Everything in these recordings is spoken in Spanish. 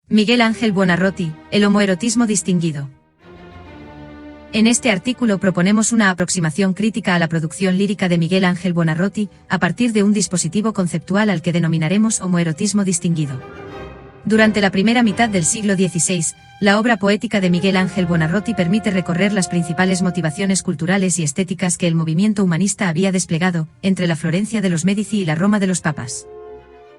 Miguel Ángel Buonarroti, el homoerotismo distinguido. En este artículo proponemos una aproximación crítica a la producción lírica de Miguel Ángel Buonarroti, a partir de un dispositivo conceptual al que denominaremos homoerotismo distinguido. Durante la primera mitad del siglo XVI, la obra poética de Miguel Ángel Buonarroti permite recorrer las principales motivaciones culturales y estéticas que el movimiento humanista había desplegado, entre la Florencia de los Médici y la Roma de los Papas.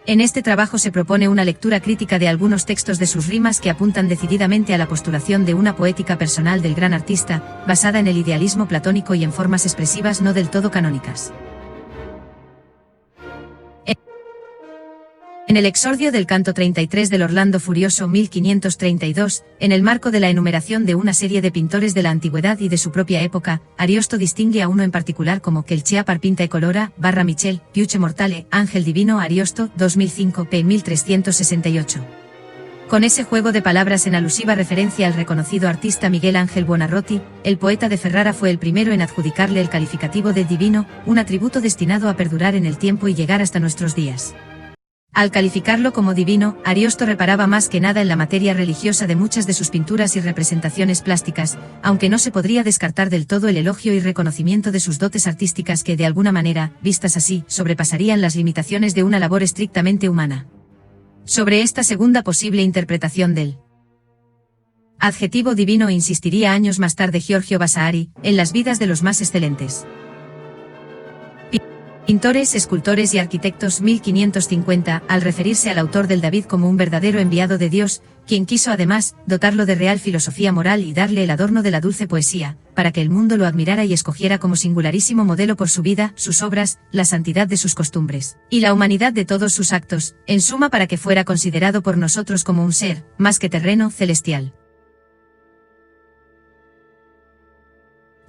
En este trabajo se propone una lectura crítica de algunos textos de sus rimas que apuntan decididamente a la postulación de una poética personal del gran artista, basada en el idealismo platónico y en formas expresivas no del todo canónicas. En el exordio del canto 33 del Orlando Furioso 1532, en el marco de la enumeración de una serie de pintores de la antigüedad y de su propia época, Ariosto distingue a uno en particular como che il par pinta e colora, / Michel, Piuche Mortale, Ángel Divino Ariosto, 2005 p. 1368. Con ese juego de palabras en alusiva referencia al reconocido artista Miguel Ángel Buonarroti, el poeta de Ferrara fue el primero en adjudicarle el calificativo de divino, un atributo destinado a perdurar en el tiempo y llegar hasta nuestros días. Al calificarlo como divino, Ariosto reparaba más que nada en la materia religiosa de muchas de sus pinturas y representaciones plásticas, aunque no se podría descartar del todo el elogio y reconocimiento de sus dotes artísticas que de alguna manera, vistas así, sobrepasarían las limitaciones de una labor estrictamente humana. Sobre esta segunda posible interpretación del adjetivo divino insistiría años más tarde Giorgio Vasari, en Las vidas de los más excelentes pintores, escultores y arquitectos 1550, al referirse al autor del David como un verdadero enviado de Dios, quien quiso además, dotarlo de real filosofía moral y darle el adorno de la dulce poesía, para que el mundo lo admirara y escogiera como singularísimo modelo por su vida, sus obras, la santidad de sus costumbres, y la humanidad de todos sus actos, en suma para que fuera considerado por nosotros como un ser, más que terreno, celestial.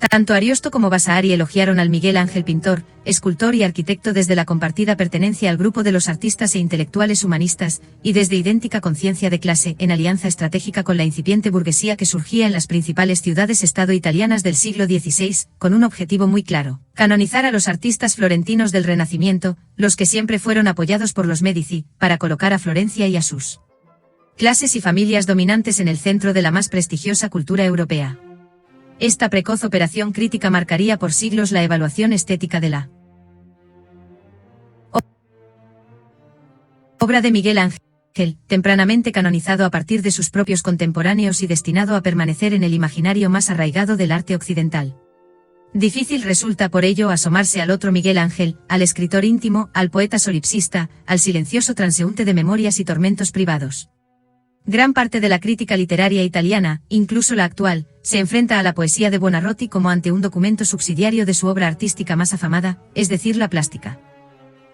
Tanto Ariosto como Vasari elogiaron al Miguel Ángel pintor, escultor y arquitecto desde la compartida pertenencia al grupo de los artistas e intelectuales humanistas, y desde idéntica conciencia de clase, en alianza estratégica con la incipiente burguesía que surgía en las principales ciudades-estado italianas del siglo XVI, con un objetivo muy claro: canonizar a los artistas florentinos del Renacimiento, los que siempre fueron apoyados por los Médici, para colocar a Florencia y a sus clases y familias dominantes en el centro de la más prestigiosa cultura europea. Esta precoz operación crítica marcaría por siglos la evaluación estética de la obra de Miguel Ángel, tempranamente canonizado a partir de sus propios contemporáneos y destinado a permanecer en el imaginario más arraigado del arte occidental. Difícil resulta por ello asomarse al otro Miguel Ángel, al escritor íntimo, al poeta solipsista, al silencioso transeúnte de memorias y tormentos privados. Gran parte de la crítica literaria italiana, incluso la actual, se enfrenta a la poesía de Buonarroti como ante un documento subsidiario de su obra artística más afamada, es decir, la plástica.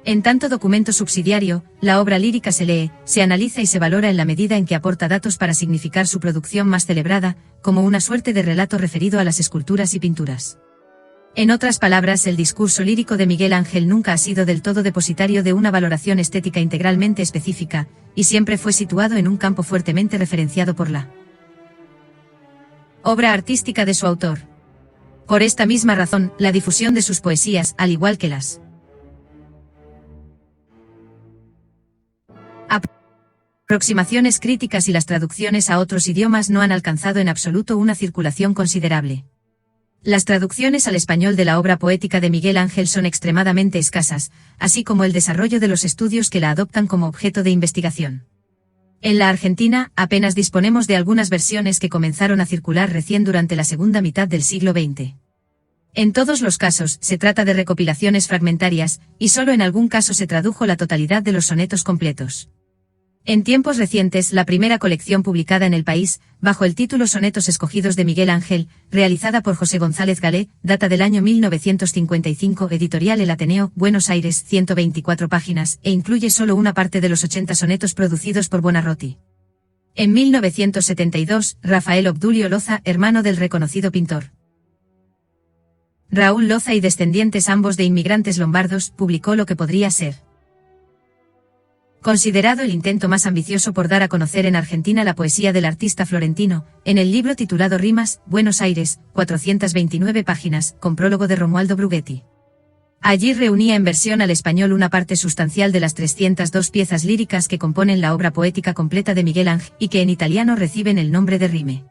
En tanto documento subsidiario, la obra lírica se lee, se analiza y se valora en la medida en que aporta datos para significar su producción más celebrada, como una suerte de relato referido a las esculturas y pinturas. En otras palabras, el discurso lírico de Miguel Ángel nunca ha sido del todo depositario de una valoración estética integralmente específica, y siempre fue situado en un campo fuertemente referenciado por la obra artística de su autor. Por esta misma razón, la difusión de sus poesías, al igual que las aproximaciones críticas y las traducciones a otros idiomas no han alcanzado en absoluto una circulación considerable. Las traducciones al español de la obra poética de Miguel Ángel son extremadamente escasas, así como el desarrollo de los estudios que la adoptan como objeto de investigación. En la Argentina, apenas disponemos de algunas versiones que comenzaron a circular recién durante la segunda mitad del siglo XX. En todos los casos, se trata de recopilaciones fragmentarias, y solo en algún caso se tradujo la totalidad de los sonetos completos. En tiempos recientes, la primera colección publicada en el país, bajo el título Sonetos escogidos de Miguel Ángel, realizada por José González Galé, data del año 1955, editorial El Ateneo, Buenos Aires, 124 páginas, e incluye solo una parte de los 80 sonetos producidos por Buonarroti. En 1972, Rafael Obdulio Loza, hermano del reconocido pintor Raúl Loza y descendientes ambos de inmigrantes lombardos, publicó lo que podría ser considerado el intento más ambicioso por dar a conocer en Argentina la poesía del artista florentino, en el libro titulado Rimas, Buenos Aires, 429 páginas, con prólogo de Romualdo Brughetti. Allí reunía en versión al español una parte sustancial de las 302 piezas líricas que componen la obra poética completa de Miguel Ángel y que en italiano reciben el nombre de rime.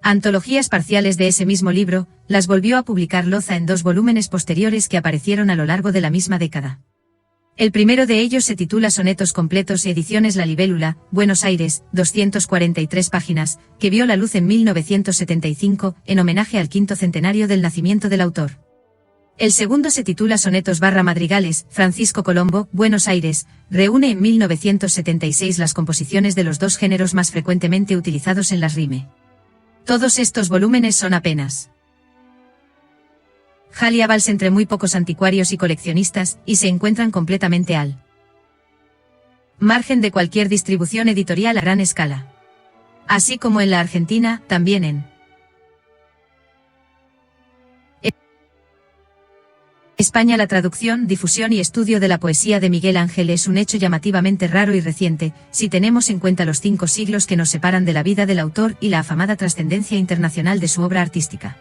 Antologías parciales de ese mismo libro, las volvió a publicar Loza en 2 volúmenes posteriores que aparecieron a lo largo de la misma década. El primero de ellos se titula Sonetos completos, Ediciones La Libélula, Buenos Aires, 243 páginas, que vio la luz en 1975, en homenaje al 5º centenario del nacimiento del autor. El segundo se titula Sonetos Madrigales, Francisco Colombo, Buenos Aires, reúne en 1976 las composiciones de los 2 géneros más frecuentemente utilizados en las rime. Todos estos volúmenes son apenas Vals entre muy pocos anticuarios y coleccionistas, y se encuentran completamente al margen de cualquier distribución editorial a gran escala. Así como en la Argentina, también en España la traducción, difusión y estudio de la poesía de Miguel Ángel es un hecho llamativamente raro y reciente, si tenemos en cuenta los 5 siglos que nos separan de la vida del autor y la afamada trascendencia internacional de su obra artística.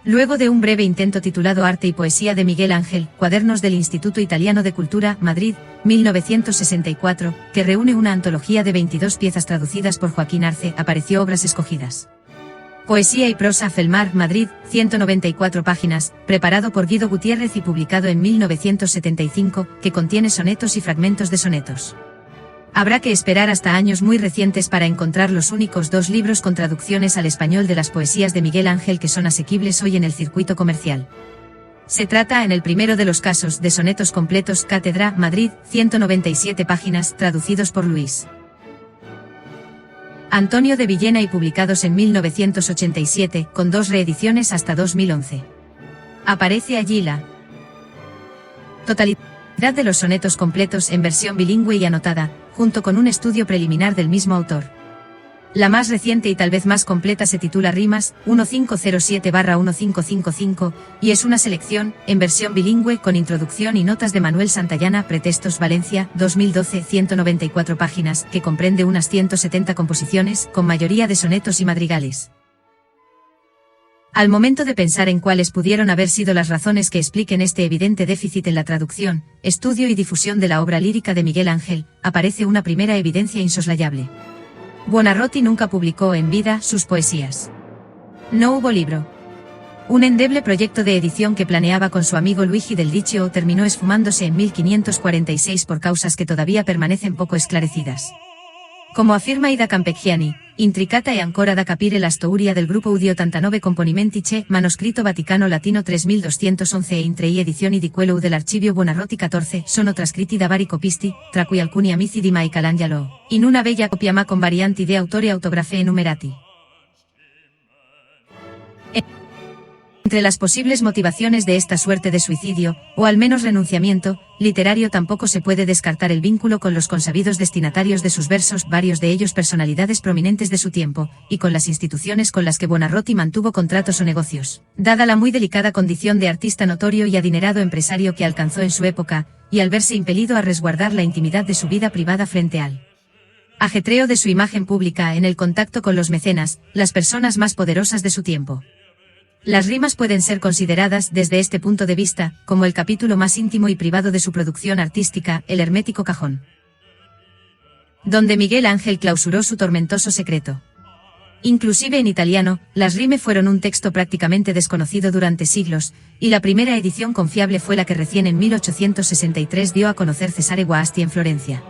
Luego de un breve intento titulado Arte y Poesía de Miguel Ángel, Cuadernos del Instituto Italiano de Cultura, Madrid, 1964, que reúne una antología de 22 piezas traducidas por Joaquín Arce, apareció Obras Escogidas. Poesía y prosa Felmar, Madrid, 194 páginas, preparado por Guido Gutiérrez y publicado en 1975, que contiene sonetos y fragmentos de sonetos. Habrá que esperar hasta años muy recientes para encontrar los únicos 2 libros con traducciones al español de las poesías de Miguel Ángel que son asequibles hoy en el circuito comercial. Se trata en el primero de los casos de Sonetos completos, Cátedra, Madrid, 197 páginas, traducidos por Luis Antonio de Villena y publicados en 1987, con 2 reediciones hasta 2011. Aparece allí la totalidad de los sonetos completos en versión bilingüe y anotada, junto con un estudio preliminar del mismo autor. La más reciente y tal vez más completa se titula Rimas, 1507-1555, y es una selección, en versión bilingüe con introducción y notas de Manuel Santayana, Pretextos, Valencia, 2012, 194 páginas, que comprende unas 170 composiciones, con mayoría de sonetos y madrigales. Al momento de pensar en cuáles pudieron haber sido las razones que expliquen este evidente déficit en la traducción, estudio y difusión de la obra lírica de Miguel Ángel, aparece una primera evidencia insoslayable. Buonarroti nunca publicó en vida sus poesías. No hubo libro. Un endeble proyecto de edición que planeaba con su amigo Luigi del Riccio terminó esfumándose en 1546 por causas que todavía permanecen poco esclarecidas. Como afirma Ida Campeggiani, intricata e ancora da capire la storia del grupo Udio 89 componimenti c'è, manoscrito Vaticano Latino 3211 e in 3 edizioni di quello dell'Archivio Buonarroti 14, sono trascritti da vari copisti, tra cui alcuni amici di Michelangelo, in una bella copia ma con varianti de autori e autografee numerati. Entre las posibles motivaciones de esta suerte de suicidio, o al menos renunciamiento, literario tampoco se puede descartar el vínculo con los consabidos destinatarios de sus versos, varios de ellos personalidades prominentes de su tiempo, y con las instituciones con las que Buonarroti mantuvo contratos o negocios. Dada la muy delicada condición de artista notorio y adinerado empresario que alcanzó en su época, y al verse impelido a resguardar la intimidad de su vida privada frente al ajetreo de su imagen pública en el contacto con los mecenas, las personas más poderosas de su tiempo. Las rimas pueden ser consideradas, desde este punto de vista, como el capítulo más íntimo y privado de su producción artística, el hermético cajón, donde Miguel Ángel clausuró su tormentoso secreto. Inclusive en italiano, las rime fueron un texto prácticamente desconocido durante siglos, y la primera edición confiable fue la que recién en 1863 dio a conocer Cesare Guasti en Florencia.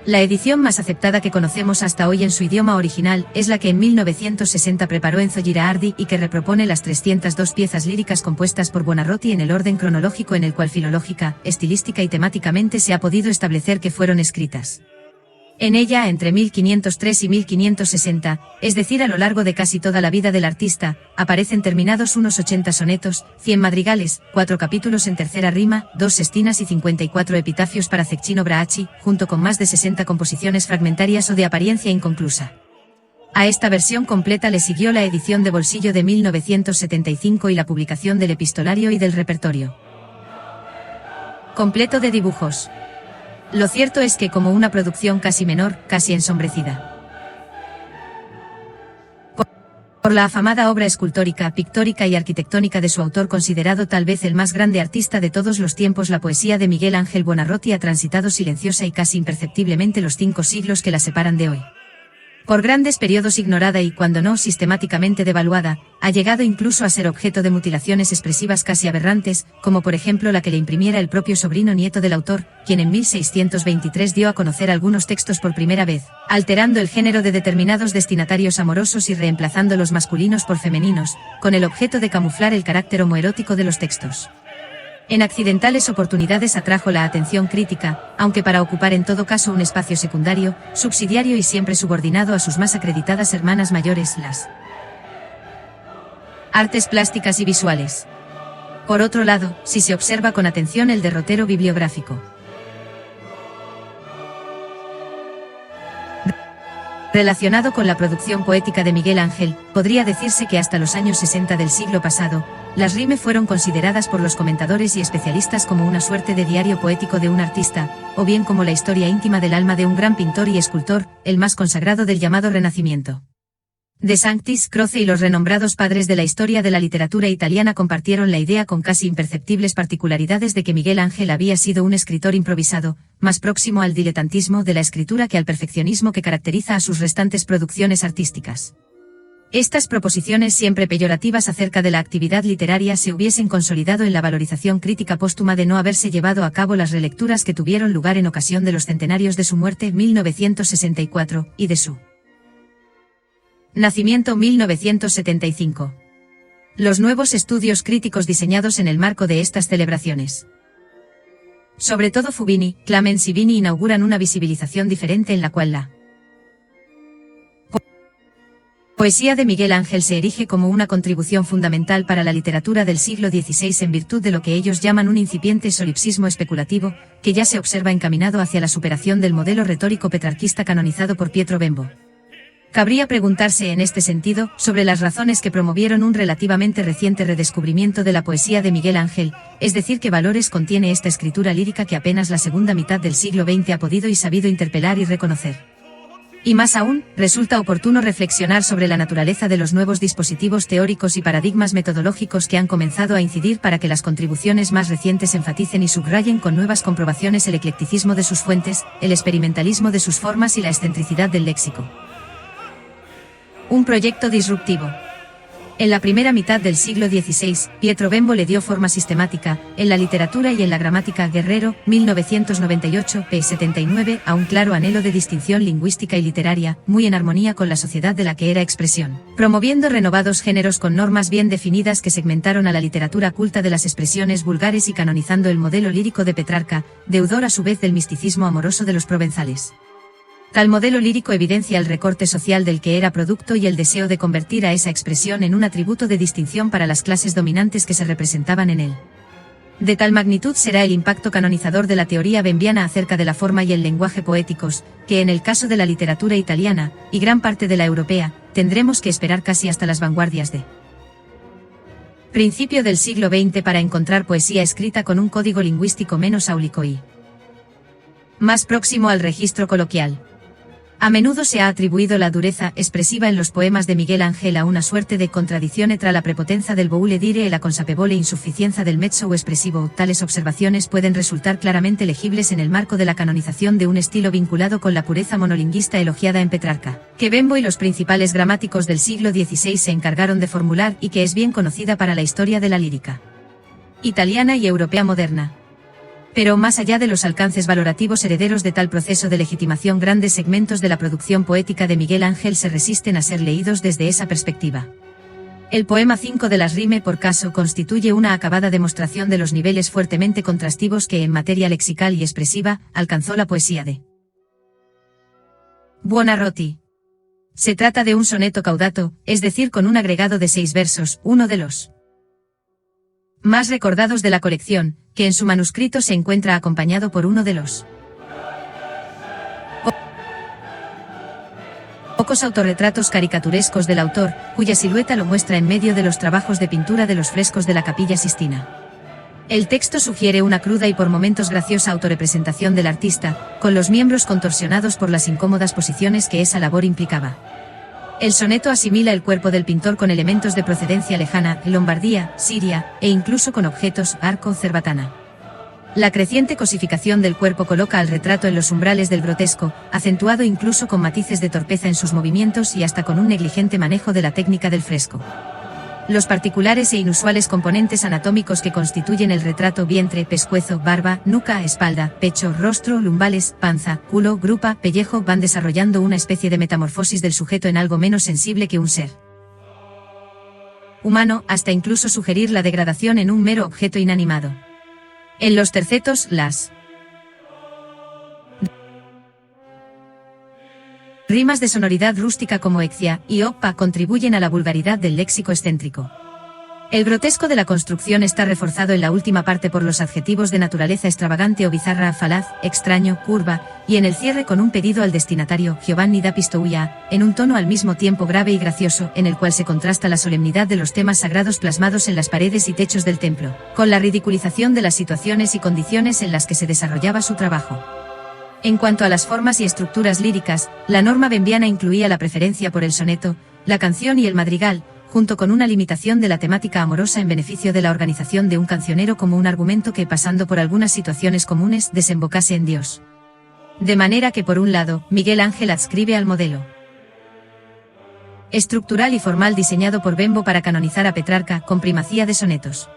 La edición más aceptada que conocemos hasta hoy en su idioma original es la que en 1960 preparó Enzo Girardi y que repropone las 302 piezas líricas compuestas por Buonarroti en el orden cronológico en el cual filológica, estilística y temáticamente se ha podido establecer que fueron escritas. En ella, entre 1503 y 1560, es decir a lo largo de casi toda la vida del artista, aparecen terminados unos 80 sonetos, 100 madrigales, 4 capítulos en tercera rima, 2 sestinas y 54 epitafios para Cecchino Bracci, junto con más de 60 composiciones fragmentarias o de apariencia inconclusa. A esta versión completa le siguió la edición de bolsillo de 1975 y la publicación del epistolario y del repertorio completo de dibujos. Lo cierto es que como una producción casi menor, casi ensombrecida Por la afamada obra escultórica, pictórica y arquitectónica de su autor, considerado tal vez el más grande artista de todos los tiempos, la poesía de Miguel Ángel Buonarroti ha transitado silenciosa y casi imperceptiblemente los 5 siglos que la separan de hoy. Por grandes periodos ignorada y, cuando no, sistemáticamente devaluada, ha llegado incluso a ser objeto de mutilaciones expresivas casi aberrantes, como por ejemplo la que le imprimiera el propio sobrino nieto del autor, quien en 1623 dio a conocer algunos textos por primera vez, alterando el género de determinados destinatarios amorosos y reemplazando los masculinos por femeninos, con el objeto de camuflar el carácter homoerótico de los textos. En accidentales oportunidades atrajo la atención crítica, aunque para ocupar en todo caso un espacio secundario, subsidiario y siempre subordinado a sus más acreditadas hermanas mayores, las artes plásticas y visuales. Por otro lado, si se observa con atención el derrotero bibliográfico relacionado con la producción poética de Miguel Ángel, podría decirse que hasta los años 60 del siglo pasado, las rime fueron consideradas por los comentadores y especialistas como una suerte de diario poético de un artista, o bien como la historia íntima del alma de un gran pintor y escultor, el más consagrado del llamado Renacimiento. De Sanctis, Croce y los renombrados padres de la historia de la literatura italiana compartieron la idea con casi imperceptibles particularidades de que Miguel Ángel había sido un escritor improvisado, más próximo al diletantismo de la escritura que al perfeccionismo que caracteriza a sus restantes producciones artísticas. Estas proposiciones, siempre peyorativas acerca de la actividad literaria, se hubiesen consolidado en la valorización crítica póstuma de no haberse llevado a cabo las relecturas que tuvieron lugar en ocasión de los centenarios de su muerte 1964, y de su nacimiento 1975. Los nuevos estudios críticos diseñados en el marco de estas celebraciones, sobre todo Fubini, Clemens y Vini, inauguran una visibilización diferente en la cual la poesía de Miguel Ángel se erige como una contribución fundamental para la literatura del siglo XVI en virtud de lo que ellos llaman un incipiente solipsismo especulativo, que ya se observa encaminado hacia la superación del modelo retórico petrarquista canonizado por Pietro Bembo. Cabría preguntarse en este sentido sobre las razones que promovieron un relativamente reciente redescubrimiento de la poesía de Miguel Ángel, es decir, qué valores contiene esta escritura lírica que apenas la segunda mitad del siglo XX ha podido y sabido interpelar y reconocer. Y más aún, resulta oportuno reflexionar sobre la naturaleza de los nuevos dispositivos teóricos y paradigmas metodológicos que han comenzado a incidir para que las contribuciones más recientes enfaticen y subrayen con nuevas comprobaciones el eclecticismo de sus fuentes, el experimentalismo de sus formas y la excentricidad del léxico. Un proyecto disruptivo. En la primera mitad del siglo XVI, Pietro Bembo le dio forma sistemática, en la literatura y en la gramática Guerrero, 1998, p. 79, a un claro anhelo de distinción lingüística y literaria, muy en armonía con la sociedad de la que era expresión, promoviendo renovados géneros con normas bien definidas que segmentaron a la literatura culta de las expresiones vulgares y canonizando el modelo lírico de Petrarca, deudor a su vez del misticismo amoroso de los provenzales. Tal modelo lírico evidencia el recorte social del que era producto y el deseo de convertir a esa expresión en un atributo de distinción para las clases dominantes que se representaban en él. De tal magnitud será el impacto canonizador de la teoría bembiana acerca de la forma y el lenguaje poéticos, que en el caso de la literatura italiana, y gran parte de la europea, tendremos que esperar casi hasta las vanguardias de principio del siglo XX para encontrar poesía escrita con un código lingüístico menos áulico y más próximo al registro coloquial. A menudo se ha atribuido la dureza expresiva en los poemas de Miguel Ángel a una suerte de contradicción tra la prepotenza del voule dire e la consapevole insuficiencia del mezzo expresivo. Tales observaciones pueden resultar claramente legibles en el marco de la canonización de un estilo vinculado con la pureza monolingüista elogiada en Petrarca, que Bembo y los principales gramáticos del siglo XVI se encargaron de formular y que es bien conocida para la historia de la lírica italiana y europea moderna. Pero más allá de los alcances valorativos herederos de tal proceso de legitimación, grandes segmentos de la producción poética de Miguel Ángel se resisten a ser leídos desde esa perspectiva. El poema 5 de las rime por caso constituye una acabada demostración de los niveles fuertemente contrastivos que en materia lexical y expresiva alcanzó la poesía de Buonarroti. Se trata de un soneto caudato, es decir, con un agregado de 6 versos, uno de los más recordados de la colección, que en su manuscrito se encuentra acompañado por uno de los pocos autorretratos caricaturescos del autor, cuya silueta lo muestra en medio de los trabajos de pintura de los frescos de la Capilla Sistina. El texto sugiere una cruda y por momentos graciosa autorrepresentación del artista, con los miembros contorsionados por las incómodas posiciones que esa labor implicaba. El soneto asimila el cuerpo del pintor con elementos de procedencia lejana, Lombardía, Siria, e incluso con objetos, arco, cerbatana. La creciente cosificación del cuerpo coloca al retrato en los umbrales del grotesco, acentuado incluso con matices de torpeza en sus movimientos y hasta con un negligente manejo de la técnica del fresco. Los particulares e inusuales componentes anatómicos que constituyen el retrato: vientre, pescuezo, barba, nuca, espalda, pecho, rostro, lumbales, panza, culo, grupa, pellejo, van desarrollando una especie de metamorfosis del sujeto en algo menos sensible que un ser humano, hasta incluso sugerir la degradación en un mero objeto inanimado. En los tercetos, las rimas de sonoridad rústica como exia y oppa contribuyen a la vulgaridad del léxico excéntrico. El grotesco de la construcción está reforzado en la última parte por los adjetivos de naturaleza extravagante o bizarra, falaz, extraño, curva, y en el cierre con un pedido al destinatario, Giovanni da Pistoia, en un tono al mismo tiempo grave y gracioso, en el cual se contrasta la solemnidad de los temas sagrados plasmados en las paredes y techos del templo, con la ridiculización de las situaciones y condiciones en las que se desarrollaba su trabajo. En cuanto a las formas y estructuras líricas, la norma bembiana incluía la preferencia por el soneto, la canción y el madrigal, junto con una limitación de la temática amorosa en beneficio de la organización de un cancionero como un argumento que, pasando por algunas situaciones comunes, desembocase en Dios. De manera que, por un lado, Miguel Ángel adscribe al modelo estructural y formal diseñado por Bembo para canonizar a Petrarca, con primacía de sonetos,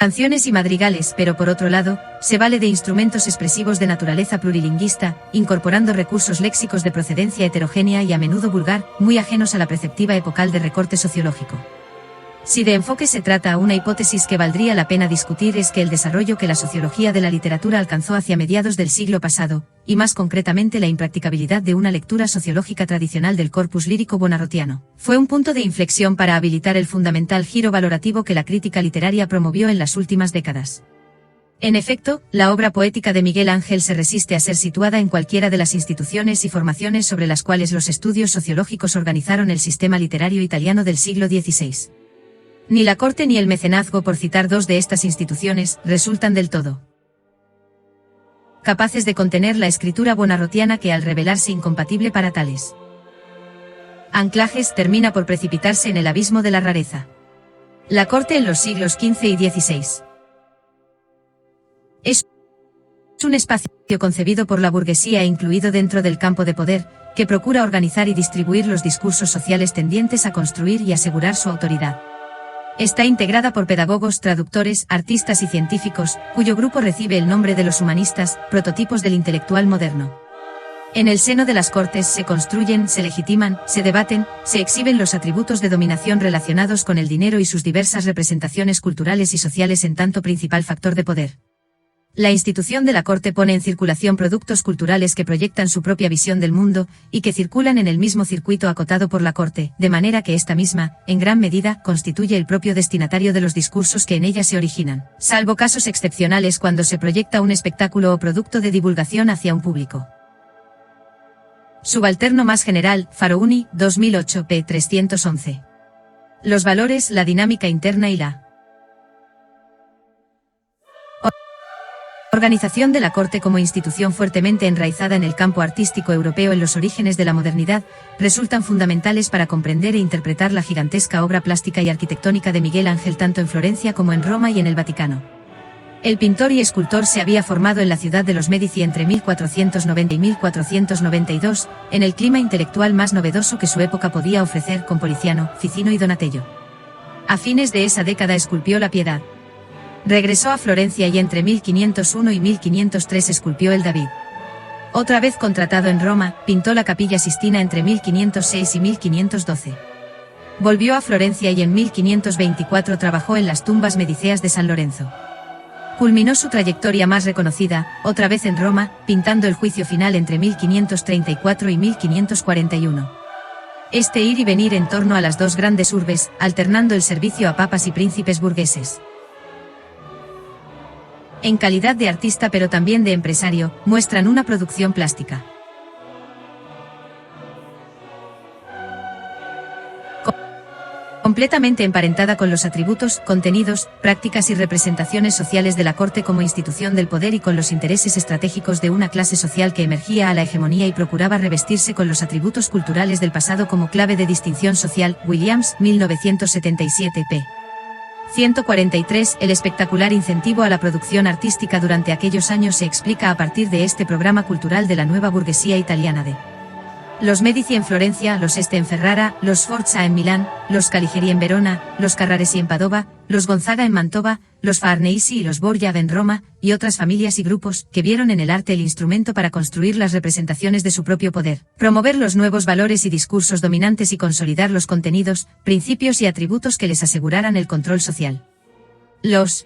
canciones y madrigales, pero por otro lado, se vale de instrumentos expresivos de naturaleza plurilingüista, incorporando recursos léxicos de procedencia heterogénea y a menudo vulgar, muy ajenos a la perceptiva epocal de recorte sociológico. Si de enfoque se trata, una hipótesis que valdría la pena discutir es que el desarrollo que la sociología de la literatura alcanzó hacia mediados del siglo pasado, y más concretamente la impracticabilidad de una lectura sociológica tradicional del corpus lírico bonarrotiano, fue un punto de inflexión para habilitar el fundamental giro valorativo que la crítica literaria promovió en las últimas décadas. En efecto, la obra poética de Miguel Ángel se resiste a ser situada en cualquiera de las instituciones y formaciones sobre las cuales los estudios sociológicos organizaron el sistema literario italiano del siglo XVI. Ni la corte ni el mecenazgo, por citar dos de estas instituciones, resultan del todo capaces de contener la escritura bonarrotiana que, al revelarse incompatible para tales anclajes, termina por precipitarse en el abismo de la rareza. La corte en los siglos XV y XVI es un espacio concebido por la burguesía e incluido dentro del campo de poder, que procura organizar y distribuir los discursos sociales tendientes a construir y asegurar su autoridad. Está integrada por pedagogos, traductores, artistas y científicos, cuyo grupo recibe el nombre de los humanistas, prototipos del intelectual moderno. En el seno de las cortes se construyen, se legitiman, se debaten, se exhiben los atributos de dominación relacionados con el dinero y sus diversas representaciones culturales y sociales en tanto principal factor de poder. La institución de la corte pone en circulación productos culturales que proyectan su propia visión del mundo, y que circulan en el mismo circuito acotado por la corte, de manera que esta misma, en gran medida, constituye el propio destinatario de los discursos que en ella se originan, salvo casos excepcionales cuando se proyecta un espectáculo o producto de divulgación hacia un público subalterno más general. Faraoni, 2008, p. 311. Los valores, la dinámica interna y la organización de la corte como institución fuertemente enraizada en el campo artístico europeo en los orígenes de la modernidad, resultan fundamentales para comprender e interpretar la gigantesca obra plástica y arquitectónica de Miguel Ángel tanto en Florencia como en Roma y en el Vaticano. El pintor y escultor se había formado en la ciudad de los Médici entre 1490 y 1492, en el clima intelectual más novedoso que su época podía ofrecer, con Poliziano, Ficino y Donatello. A fines de esa década esculpió la Piedad. Regresó a Florencia y entre 1501 y 1503 esculpió el David. Otra vez contratado en Roma, pintó la Capilla Sistina entre 1506 y 1512. Volvió a Florencia y en 1524 trabajó en las tumbas mediceas de San Lorenzo. Culminó su trayectoria más reconocida, otra vez en Roma, pintando el Juicio Final entre 1534 y 1541. Este ir y venir en torno a las dos grandes urbes, alternando el servicio a papas y príncipes burgueses. En calidad de artista pero también de empresario, muestran una producción plástica completamente emparentada con los atributos, contenidos, prácticas y representaciones sociales de la corte como institución del poder y con los intereses estratégicos de una clase social que emergía a la hegemonía y procuraba revestirse con los atributos culturales del pasado como clave de distinción social. Williams, 1977 p. 143. El espectacular incentivo a la producción artística durante aquellos años se explica a partir de este programa cultural de la nueva burguesía italiana de los Medici en Florencia, los Este en Ferrara, los Sforza en Milán, los Caligeri en Verona, los Carraresi en Padova, los Gonzaga en Mantova, los Farnese y los Borgia en Roma, y otras familias y grupos, que vieron en el arte el instrumento para construir las representaciones de su propio poder, promover los nuevos valores y discursos dominantes y consolidar los contenidos, principios y atributos que les aseguraran el control social. Los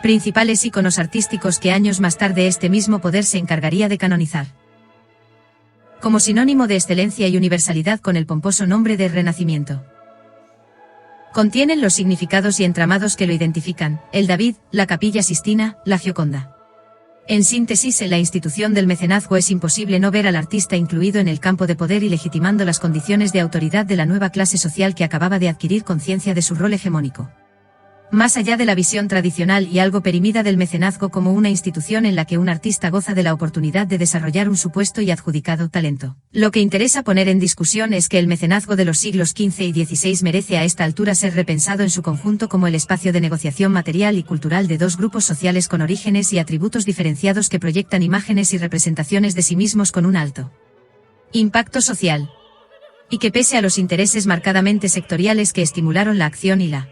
principales íconos artísticos que años más tarde este mismo poder se encargaría de canonizar como sinónimo de excelencia y universalidad con el pomposo nombre de Renacimiento. Contienen los significados y entramados que lo identifican: el David, la Capilla Sistina, la Gioconda. En síntesis, en la institución del mecenazgo es imposible no ver al artista incluido en el campo de poder y legitimando las condiciones de autoridad de la nueva clase social que acababa de adquirir conciencia de su rol hegemónico. Más allá de la visión tradicional y algo perimida del mecenazgo como una institución en la que un artista goza de la oportunidad de desarrollar un supuesto y adjudicado talento, lo que interesa poner en discusión es que el mecenazgo de los siglos XV y XVI merece a esta altura ser repensado en su conjunto como el espacio de negociación material y cultural de dos grupos sociales con orígenes y atributos diferenciados que proyectan imágenes y representaciones de sí mismos con un alto impacto social, y que pese a los intereses marcadamente sectoriales que estimularon la acción y la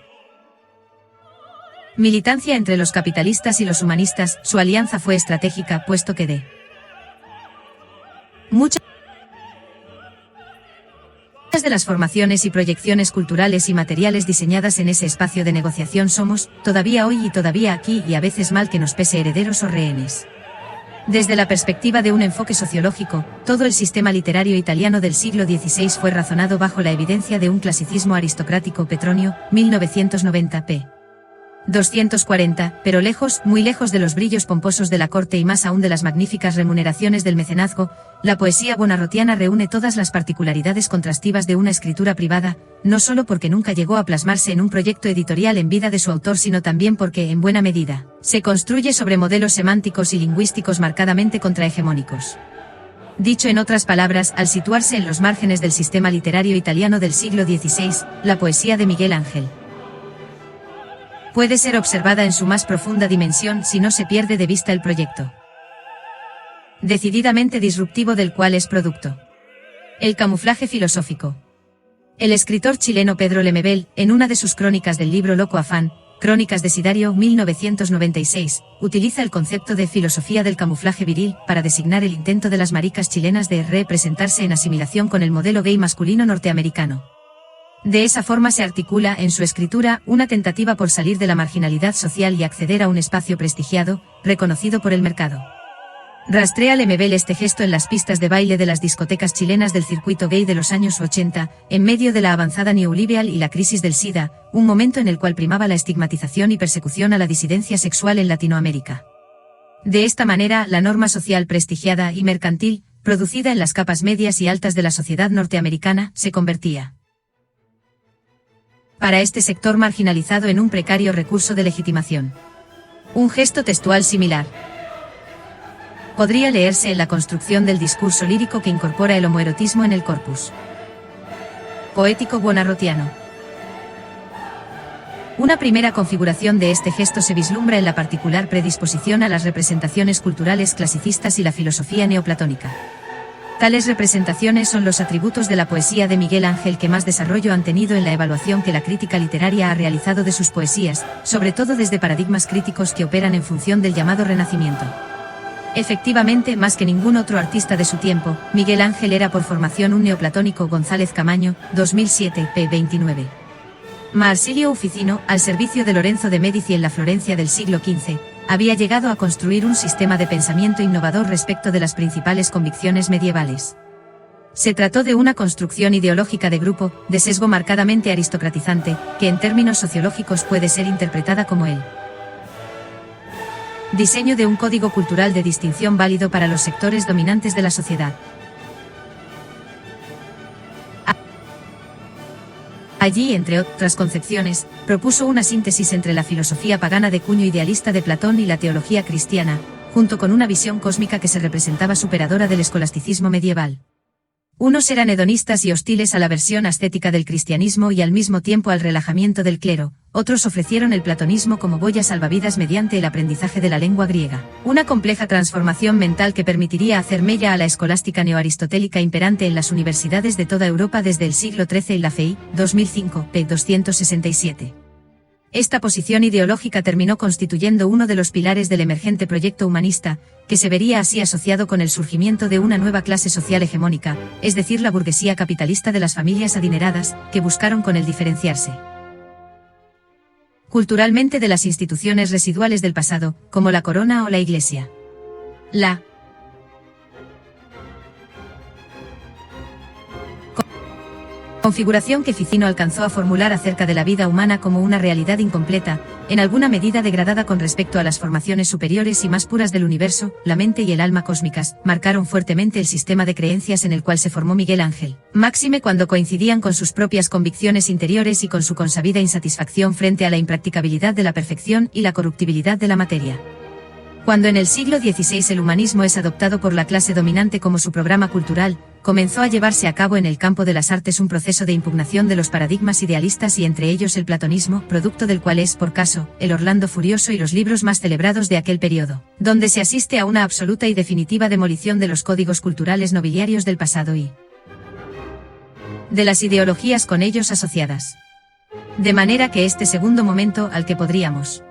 militancia entre los capitalistas y los humanistas, su alianza fue estratégica, puesto que de muchas de las formaciones y proyecciones culturales y materiales diseñadas en ese espacio de negociación somos, todavía hoy y todavía aquí y a veces mal que nos pese, herederos o rehenes. Desde la perspectiva de un enfoque sociológico, todo el sistema literario italiano del siglo XVI fue razonado bajo la evidencia de un clasicismo aristocrático. Petronio, 1990 p. 240, pero lejos, muy lejos de los brillos pomposos de la corte y más aún de las magníficas remuneraciones del mecenazgo, la poesía buonarrotiana reúne todas las particularidades contrastivas de una escritura privada, no solo porque nunca llegó a plasmarse en un proyecto editorial en vida de su autor, sino también porque, en buena medida, se construye sobre modelos semánticos y lingüísticos marcadamente contrahegemónicos. Dicho en otras palabras, al situarse en los márgenes del sistema literario italiano del siglo XVI, la poesía de Miguel Ángel puede ser observada en su más profunda dimensión si no se pierde de vista el proyecto decididamente disruptivo del cual es producto: el camuflaje filosófico. El escritor chileno Pedro Lemebel, en una de sus crónicas del libro Loco Afán, Crónicas de Sidario, 1996, utiliza el concepto de filosofía del camuflaje viril para designar el intento de las maricas chilenas de representarse en asimilación con el modelo gay masculino norteamericano. De esa forma se articula en su escritura una tentativa por salir de la marginalidad social y acceder a un espacio prestigiado, reconocido por el mercado. Rastrea Lemebel este gesto en las pistas de baile de las discotecas chilenas del circuito gay de los años 80, en medio de la avanzada neoliberal y la crisis del SIDA, un momento en el cual primaba la estigmatización y persecución a la disidencia sexual en Latinoamérica. De esta manera, la norma social prestigiada y mercantil, producida en las capas medias y altas de la sociedad norteamericana, se convertía para este sector marginalizado en un precario recurso de legitimación. Un gesto textual similar podría leerse en la construcción del discurso lírico que incorpora el homoerotismo en el corpus poético buonarrotiano. Una primera configuración de este gesto se vislumbra en la particular predisposición a las representaciones culturales clasicistas y la filosofía neoplatónica. Tales representaciones son los atributos de la poesía de Miguel Ángel que más desarrollo han tenido en la evaluación que la crítica literaria ha realizado de sus poesías, sobre todo desde paradigmas críticos que operan en función del llamado Renacimiento. Efectivamente, más que ningún otro artista de su tiempo, Miguel Ángel era por formación un neoplatónico. González Camaño, 2007, p. 29. Marsilio Uficino, al servicio de Lorenzo de Medici en la Florencia del siglo XV, había llegado a construir un sistema de pensamiento innovador respecto de las principales convicciones medievales. Se trató de una construcción ideológica de grupo, de sesgo marcadamente aristocratizante, que en términos sociológicos puede ser interpretada como el diseño de un código cultural de distinción válido para los sectores dominantes de la sociedad. Allí, entre otras concepciones, propuso una síntesis entre la filosofía pagana de cuño idealista de Platón y la teología cristiana, junto con una visión cósmica que se representaba superadora del escolasticismo medieval. Unos eran hedonistas y hostiles a la versión ascética del cristianismo y al mismo tiempo al relajamiento del clero, otros ofrecieron el platonismo como boya salvavidas mediante el aprendizaje de la lengua griega. Una compleja transformación mental que permitiría hacer mella a la escolástica neoaristotélica imperante en las universidades de toda Europa desde el siglo XIII y la FEI, 2005, p. 267. Esta posición ideológica terminó constituyendo uno de los pilares del emergente proyecto humanista, que se vería así asociado con el surgimiento de una nueva clase social hegemónica, es decir, la burguesía capitalista de las familias adineradas, que buscaron con él diferenciarse culturalmente de las instituciones residuales del pasado, como la corona o la iglesia. La configuración que Ficino alcanzó a formular acerca de la vida humana como una realidad incompleta, en alguna medida degradada con respecto a las formaciones superiores y más puras del universo, la mente y el alma cósmicas, marcaron fuertemente el sistema de creencias en el cual se formó Miguel Ángel, máxime cuando coincidían con sus propias convicciones interiores y con su consabida insatisfacción frente a la impracticabilidad de la perfección y la corruptibilidad de la materia. Cuando en el siglo XVI el humanismo es adoptado por la clase dominante como su programa cultural, comenzó a llevarse a cabo en el campo de las artes un proceso de impugnación de los paradigmas idealistas y entre ellos el platonismo, producto del cual es, por caso, el Orlando Furioso y los libros más celebrados de aquel periodo, donde se asiste a una absoluta y definitiva demolición de los códigos culturales nobiliarios del pasado y de las ideologías con ellos asociadas. De manera que este segundo momento al que podríamos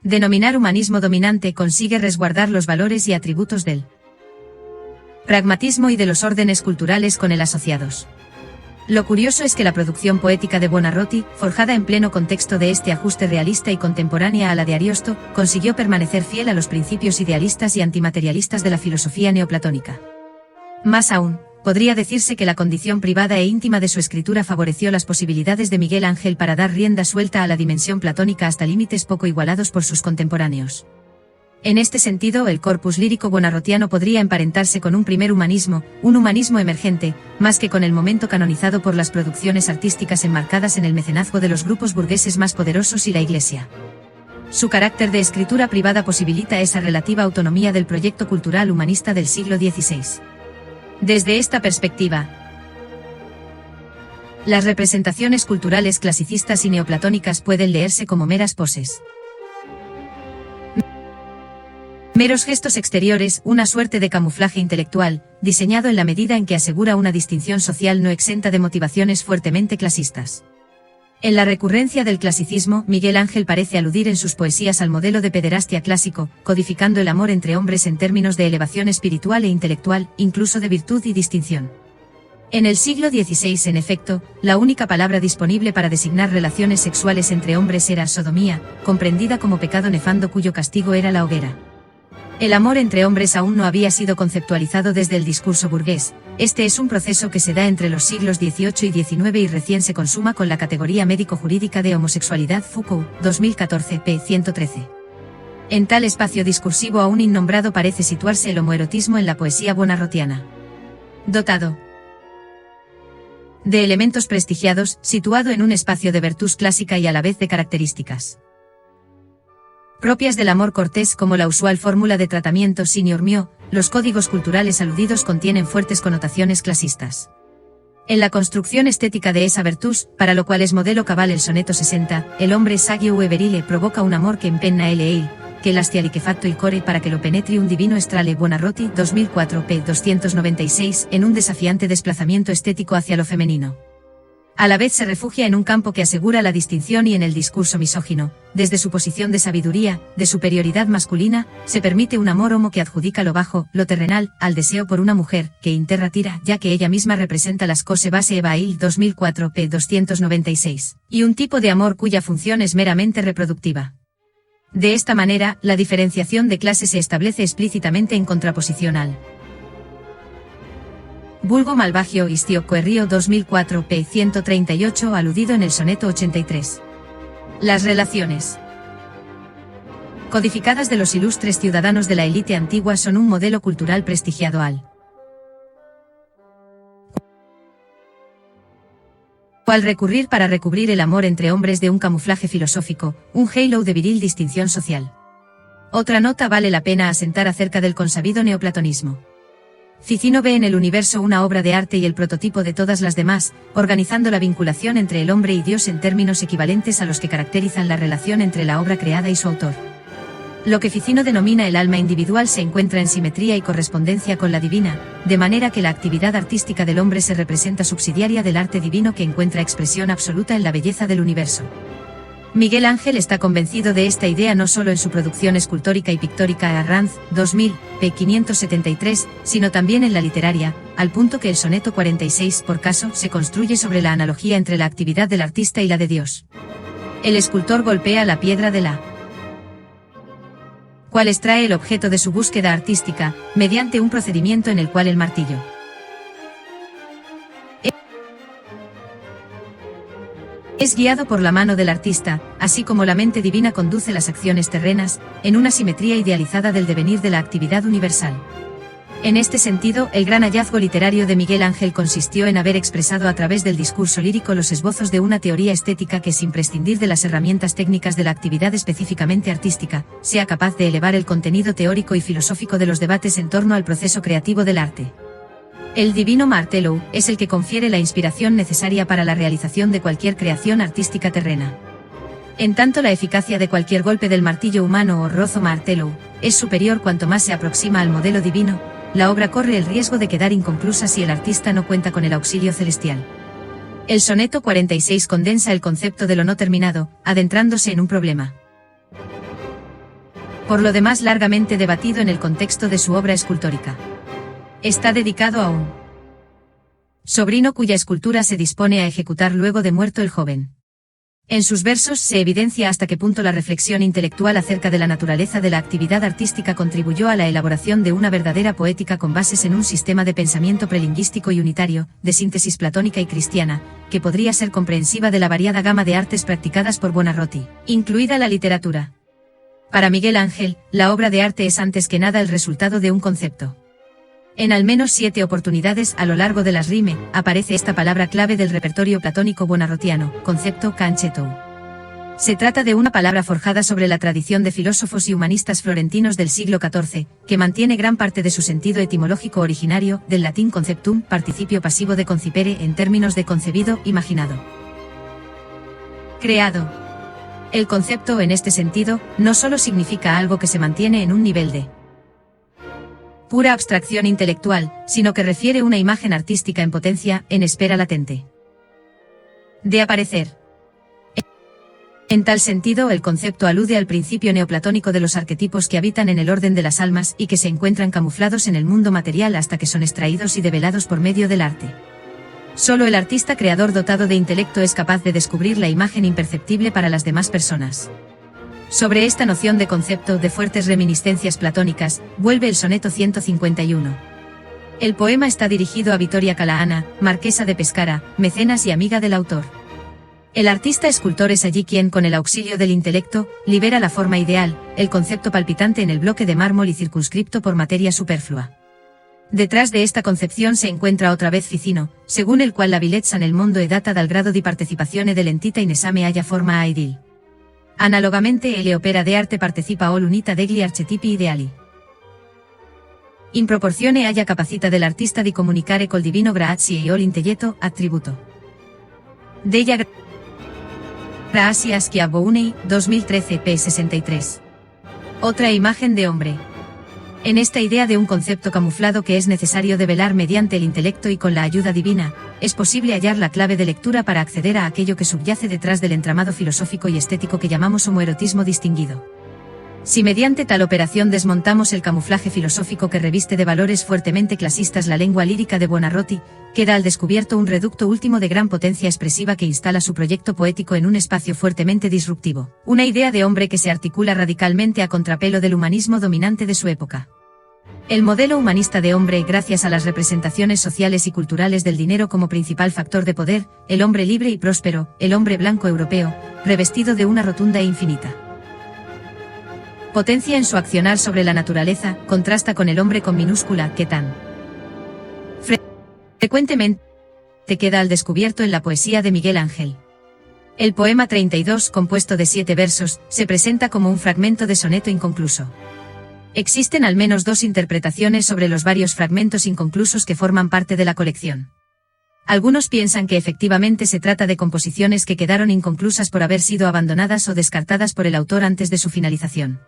denominar humanismo dominante consigue resguardar los valores y atributos del pragmatismo y de los órdenes culturales con él asociados. Lo curioso es que la producción poética de Buonarroti, forjada en pleno contexto de este ajuste realista y contemporánea a la de Ariosto, consiguió permanecer fiel a los principios idealistas y antimaterialistas de la filosofía neoplatónica. Más aún, podría decirse que la condición privada e íntima de su escritura favoreció las posibilidades de Miguel Ángel para dar rienda suelta a la dimensión platónica hasta límites poco igualados por sus contemporáneos. En este sentido, el corpus lírico buonarrotiano podría emparentarse con un primer humanismo, un humanismo emergente, más que con el momento canonizado por las producciones artísticas enmarcadas en el mecenazgo de los grupos burgueses más poderosos y la Iglesia. Su carácter de escritura privada posibilita esa relativa autonomía del proyecto cultural humanista del siglo XVI. Desde esta perspectiva, las representaciones culturales clasicistas y neoplatónicas pueden leerse como meras poses, meros gestos exteriores, una suerte de camuflaje intelectual, diseñado en la medida en que asegura una distinción social no exenta de motivaciones fuertemente clasistas. En la recurrencia del clasicismo, Miguel Ángel parece aludir en sus poesías al modelo de pederastia clásico, codificando el amor entre hombres en términos de elevación espiritual e intelectual, incluso de virtud y distinción. En el siglo XVI, en efecto, la única palabra disponible para designar relaciones sexuales entre hombres era sodomía, comprendida como pecado nefando cuyo castigo era la hoguera. El amor entre hombres aún no había sido conceptualizado desde el discurso burgués. Este es un proceso que se da entre los siglos XVIII y XIX y recién se consuma con la categoría médico-jurídica de homosexualidad Foucault, 2014, p. 113. En tal espacio discursivo aún innombrado parece situarse el homoerotismo en la poesía buonarrotiana. Dotado de elementos prestigiados, situado en un espacio de virtud clásica y a la vez de características propias del amor cortés como la usual fórmula de tratamiento sine mio, los códigos culturales aludidos contienen fuertes connotaciones clasistas. En la construcción estética de esa virtus, para lo cual es modelo cabal el soneto 60, el hombre sagio e virile provoca un amor que empenna el que lastia liquefacto il core para que lo penetri un divino estrale. Buonarroti, 2004, p. 296, en un desafiante desplazamiento estético hacia lo femenino. A la vez se refugia en un campo que asegura la distinción y en el discurso misógino, desde su posición de sabiduría, de superioridad masculina, se permite un amor homo que adjudica lo bajo, lo terrenal, al deseo por una mujer, que interra tira, ya que ella misma representa las cose base evail 2004 p. 296, y un tipo de amor cuya función es meramente reproductiva. De esta manera, la diferenciación de clase se establece explícitamente en contraposición al vulgo malvagio istio coerrío 2004 p. 138 aludido en el soneto 83. Las relaciones codificadas de los ilustres ciudadanos de la élite antigua son un modelo cultural prestigiado al Al recurrir para recubrir el amor entre hombres de un camuflaje filosófico, un halo de viril distinción social. Otra nota vale la pena asentar acerca del consabido neoplatonismo. Ficino ve en el universo una obra de arte y el prototipo de todas las demás, organizando la vinculación entre el hombre y Dios en términos equivalentes a los que caracterizan la relación entre la obra creada y su autor. Lo que Ficino denomina el alma individual se encuentra en simetría y correspondencia con la divina, de manera que la actividad artística del hombre se representa subsidiaria del arte divino que encuentra expresión absoluta en la belleza del universo. Miguel Ángel está convencido de esta idea no solo en su producción escultórica y pictórica Arranz, 2000, p. 573, sino también en la literaria, al punto que el soneto 46, por caso, se construye sobre la analogía entre la actividad del artista y la de Dios. El escultor golpea la piedra de la cual extrae el objeto de su búsqueda artística, mediante un procedimiento en el cual el martillo es guiado por la mano del artista, así como la mente divina conduce las acciones terrenas, en una simetría idealizada del devenir de la actividad universal. En este sentido, el gran hallazgo literario de Miguel Ángel consistió en haber expresado a través del discurso lírico los esbozos de una teoría estética que, sin prescindir de las herramientas técnicas de la actividad específicamente artística, sea capaz de elevar el contenido teórico y filosófico de los debates en torno al proceso creativo del arte. El divino martello es el que confiere la inspiración necesaria para la realización de cualquier creación artística terrena. En tanto, la eficacia de cualquier golpe del martillo humano o rozo martello es superior cuanto más se aproxima al modelo divino, la obra corre el riesgo de quedar inconclusa si el artista no cuenta con el auxilio celestial. El soneto 46 condensa el concepto de lo no terminado, adentrándose en un problema por lo demás largamente debatido en el contexto de su obra escultórica. Está dedicado a un sobrino cuya escultura se dispone a ejecutar luego de muerto el joven. En sus versos se evidencia hasta qué punto la reflexión intelectual acerca de la naturaleza de la actividad artística contribuyó a la elaboración de una verdadera poética con bases en un sistema de pensamiento prelingüístico y unitario, de síntesis platónica y cristiana, que podría ser comprensiva de la variada gama de artes practicadas por Buonarroti, incluida la literatura. Para Miguel Ángel, la obra de arte es antes que nada el resultado de un concepto. En al menos 7 oportunidades a lo largo de las rime, aparece esta palabra clave del repertorio platónico buonarrotiano, concepto canchetou. Se trata de una palabra forjada sobre la tradición de filósofos y humanistas florentinos del siglo XIV, que mantiene gran parte de su sentido etimológico originario, del latín conceptum, participio pasivo de concipere en términos de concebido, imaginado, creado. El concepto, en este sentido, no solo significa algo que se mantiene en un nivel de pura abstracción intelectual, sino que refiere una imagen artística en potencia, en espera latente de aparecer. En tal sentido, el concepto alude al principio neoplatónico de los arquetipos que habitan en el orden de las almas y que se encuentran camuflados en el mundo material hasta que son extraídos y develados por medio del arte. Solo el artista creador dotado de intelecto es capaz de descubrir la imagen imperceptible para las demás personas. Sobre esta noción de concepto de fuertes reminiscencias platónicas, vuelve el soneto 151. El poema está dirigido a Vittoria Calaana, marquesa de Pescara, mecenas y amiga del autor. El artista escultor es allí quien, con el auxilio del intelecto, libera la forma ideal, el concepto palpitante en el bloque de mármol y circunscripto por materia superflua. Detrás de esta concepción se encuentra otra vez Ficino, según el cual la bellezza nel mondo è data dal grado di partecipazione dell'entità in esame haya forma a idil. Análogamente, el opera de arte partecipa ol unita degli archetipi ideali. In proporzione haya capacita dell'artista di comunicare col divino grazie e ol intelletto attributo della gracia Schiavone, 2013 p. 63. Otra imagen de hombre. En esta idea de un concepto camuflado que es necesario develar mediante el intelecto y con la ayuda divina, es posible hallar la clave de lectura para acceder a aquello que subyace detrás del entramado filosófico y estético que llamamos homoerotismo distinguido. Si mediante tal operación desmontamos el camuflaje filosófico que reviste de valores fuertemente clasistas la lengua lírica de Buonarroti, queda al descubierto un reducto último de gran potencia expresiva que instala su proyecto poético en un espacio fuertemente disruptivo, una idea de hombre que se articula radicalmente a contrapelo del humanismo dominante de su época. El modelo humanista de hombre, gracias a las representaciones sociales y culturales del dinero como principal factor de poder, el hombre libre y próspero, el hombre blanco europeo, revestido de una rotunda e infinita potencia en su accionar sobre la naturaleza, contrasta con el hombre con minúscula, que tan frecuentemente te queda al descubierto en la poesía de Miguel Ángel. El poema 32, compuesto de 7 versos, se presenta como un fragmento de soneto inconcluso. Existen al menos 2 interpretaciones sobre los varios fragmentos inconclusos que forman parte de la colección. Algunos piensan que efectivamente se trata de composiciones que quedaron inconclusas por haber sido abandonadas o descartadas por el autor antes de su finalización.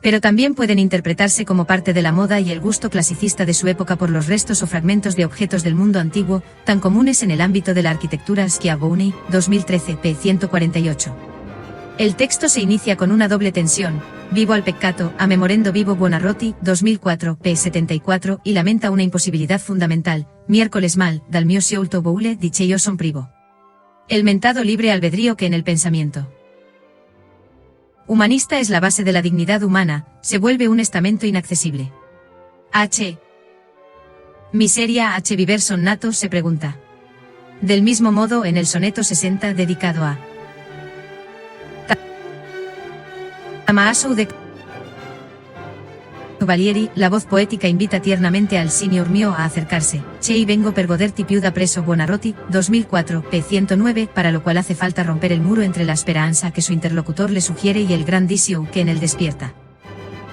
Pero también pueden interpretarse como parte de la moda y el gusto clasicista de su época por los restos o fragmentos de objetos del mundo antiguo, tan comunes en el ámbito de la arquitectura. Schiavoni, 2013, p. 148. El texto se inicia con una doble tensione, vivo al peccato, a memorendo vivo Buonarroti, 2004, p. 74, y lamenta una imposibilidad fundamental, miércoles mal, dal mio sciolto voule, dice io son privo. El mentado libre albedrío que en el pensamiento humanista es la base de la dignidad humana, se vuelve un estamento inaccesible. H. Miseria H. Viver son nato se pregunta. Del mismo modo en el soneto 60 dedicado a Tommaso de Cavalieri, la voz poética invita tiernamente al signor mio a acercarse. Che vengo per goderti più da preso Buonarroti, 2004, p. 109, para lo cual hace falta romper el muro entre la esperanza que su interlocutor le sugiere y el gran disio que en él despierta.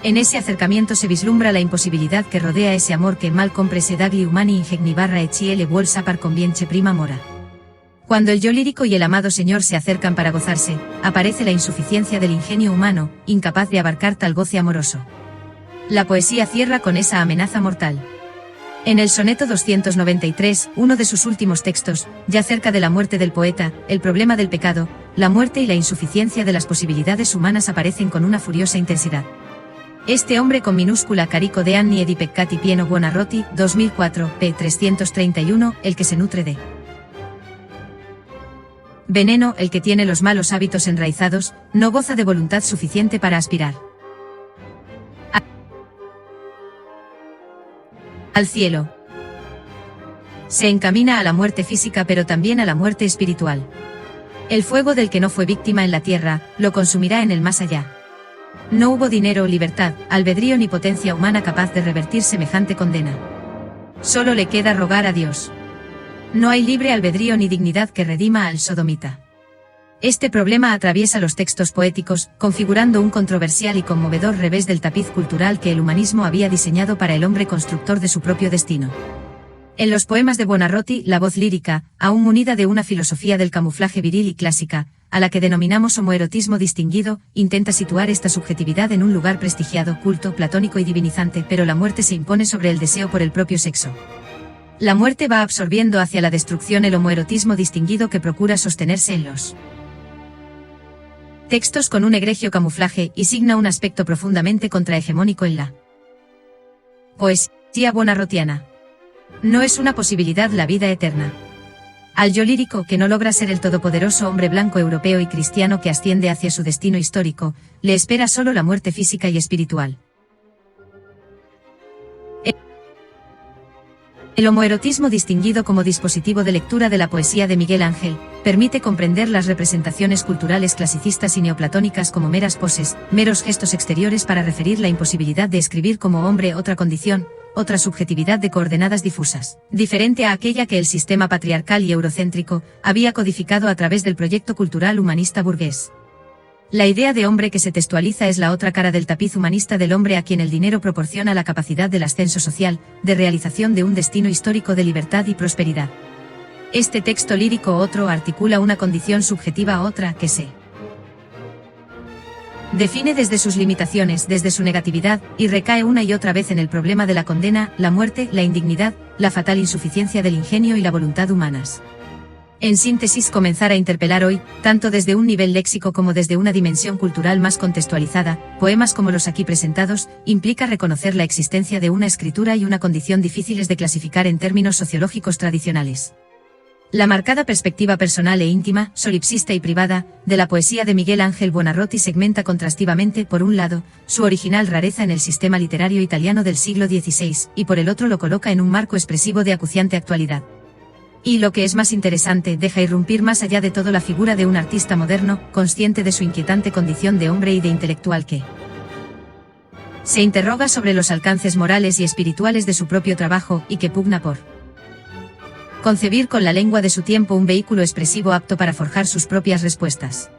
En ese acercamiento se vislumbra la imposibilidad que rodea ese amor que mal comprese dagli umani ingegni barra e ciele vuol sapar convience prima mora. Cuando el yo lírico y el amado Señor se acercan para gozarse, aparece la insuficiencia del ingenio humano, incapaz de abarcar tal goce amoroso. La poesía cierra con esa amenaza mortal. En el soneto 293, uno de sus últimos textos, ya cerca de la muerte del poeta, el problema del pecado, la muerte y la insuficiencia de las posibilidades humanas aparecen con una furiosa intensidad. Este hombre con minúscula carico de anni e di peccati pieno Buonarroti, 2004, p. 331, el que se nutre de veneno, el que tiene los malos hábitos enraizados, no goza de voluntad suficiente para aspirar al cielo. Se encamina a la muerte física pero también a la muerte espiritual. El fuego del que no fue víctima en la tierra, lo consumirá en el más allá. No hubo dinero, libertad, albedrío ni potencia humana capaz de revertir semejante condena. Solo le queda rogar a Dios. No hay libre albedrío ni dignidad que redima al sodomita. Este problema atraviesa los textos poéticos, configurando un controversial y conmovedor revés del tapiz cultural que el humanismo había diseñado para el hombre constructor de su propio destino. En los poemas de Buonarroti, la voz lírica, aún munida de una filosofía del camuflaje viril y clásica, a la que denominamos homoerotismo distinguido, intenta situar esta subjetividad en un lugar prestigiado, culto, platónico y divinizante, pero la muerte se impone sobre el deseo por el propio sexo. La muerte va absorbiendo hacia la destrucción el homoerotismo distinguido que procura sostenerse en los textos con un egregio camuflaje y signa un aspecto profundamente contrahegemónico en la poesía buonarrotiana. No es una posibilidad la vida eterna. Al yo lírico que no logra ser el todopoderoso hombre blanco europeo y cristiano que asciende hacia su destino histórico, le espera solo la muerte física y espiritual. El homoerotismo distinguido como dispositivo de lectura de la poesía de Miguel Ángel, permite comprender las representaciones culturales clasicistas y neoplatónicas como meras poses, meros gestos exteriores para referir la imposibilidad de escribir como hombre otra condición, otra subjetividad de coordenadas difusas, diferente a aquella que el sistema patriarcal y eurocéntrico había codificado a través del proyecto cultural humanista burgués. La idea de hombre que se textualiza es la otra cara del tapiz humanista del hombre a quien el dinero proporciona la capacidad del ascenso social, de realización de un destino histórico de libertad y prosperidad. Este texto lírico otro articula una condición subjetiva a otra que se define desde sus limitaciones, desde su negatividad, y recae una y otra vez en el problema de la condena, la muerte, la indignidad, la fatal insuficiencia del ingenio y la voluntad humanas. En síntesis, comenzar a interpelar hoy, tanto desde un nivel léxico como desde una dimensión cultural más contextualizada, poemas como los aquí presentados, implica reconocer la existencia de una escritura y una condición difíciles de clasificar en términos sociológicos tradicionales. La marcada perspectiva personal e íntima, solipsista y privada, de la poesía de Miguel Ángel Buonarroti segmenta contrastivamente, por un lado, su original rareza en el sistema literario italiano del siglo XVI, y por el otro lo coloca en un marco expresivo de acuciante actualidad. Y lo que es más interesante, deja irrumpir más allá de todo la figura de un artista moderno, consciente de su inquietante condición de hombre y de intelectual que se interroga sobre los alcances morales y espirituales de su propio trabajo y que pugna por concebir con la lengua de su tiempo un vehículo expresivo apto para forjar sus propias respuestas.